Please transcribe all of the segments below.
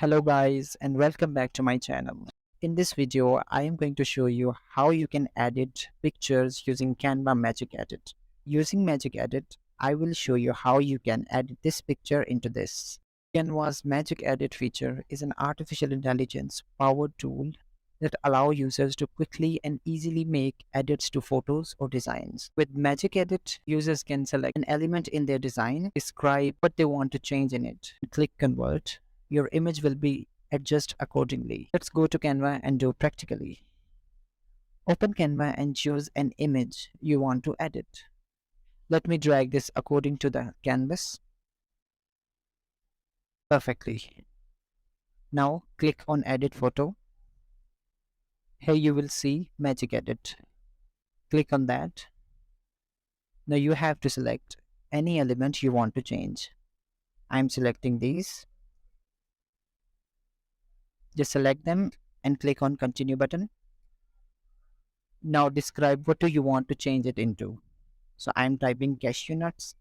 Hello guys and welcome back to my channel. In this video, I am going to show you how you can edit pictures using Canva Magic Edit. Using Magic Edit, I will show you how you can edit this picture into this. Canva's Magic Edit feature is an artificial intelligence powered tool that allows users to quickly and easily make edits to photos or designs. With Magic Edit, users can select an element in their design, describe what they want to change in it, and click Convert. Your image will be adjusted accordingly. Let's go to Canva and do practically. Open Canva and choose an image you want to edit. Let me drag this according to the canvas perfectly. Now click on Edit Photo. Here you will see Magic Edit. Click on that. Now you have to select any element you want to change. I'm selecting these. Just select them and click on Continue button. Now describe what do you want to change it into. So I'm typing cashew nuts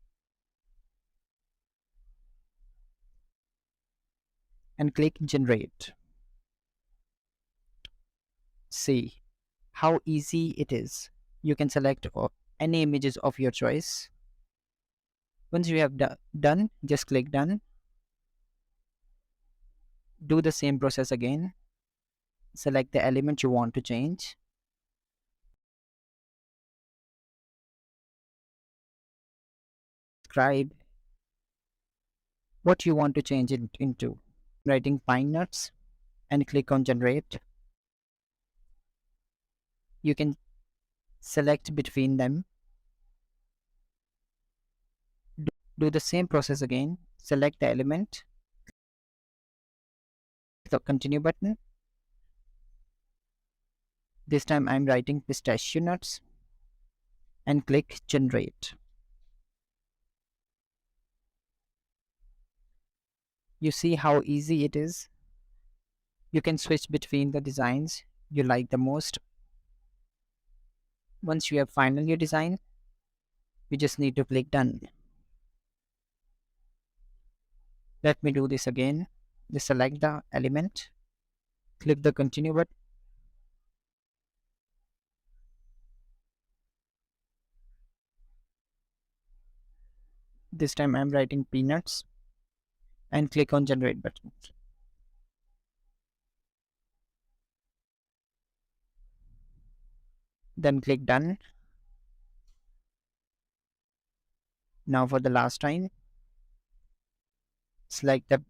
and click Generate. See how easy it is. You can select any images of your choice. Once you have done, just click Done. Do the same process again. Select the element you want to change. Describe what you want to change it into. Writing pine nuts and click on Generate. You can select between them. Do the same process again. Select the element, the Continue button. This time I'm writing pistachio nuts and click Generate. You see how easy it is. You can switch between the designs you like the most. Once you have finally your design, you just need to click Done. Let me do this again. Just select the element, click the Continue button. This time I'm writing peanuts and click on Generate button. Then click Done. Now for the last time, select the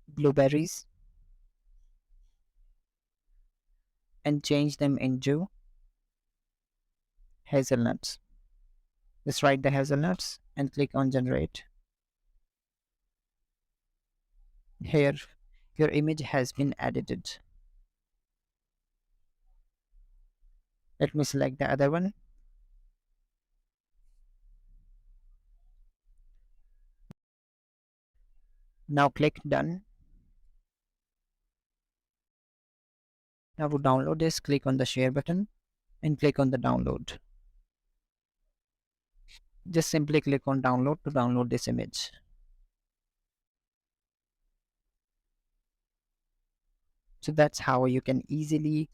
blueberries and change them into hazelnuts. Just write the hazelnuts and click on Generate. Here, your image has been edited. Let me select the other one. Now click Done. Now to download this, click on the Share button and click on the Download. Just simply click on Download to download this image. So that's how you can easily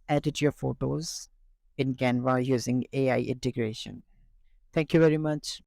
edit your photos in Canva using AI integration. Thank you very much.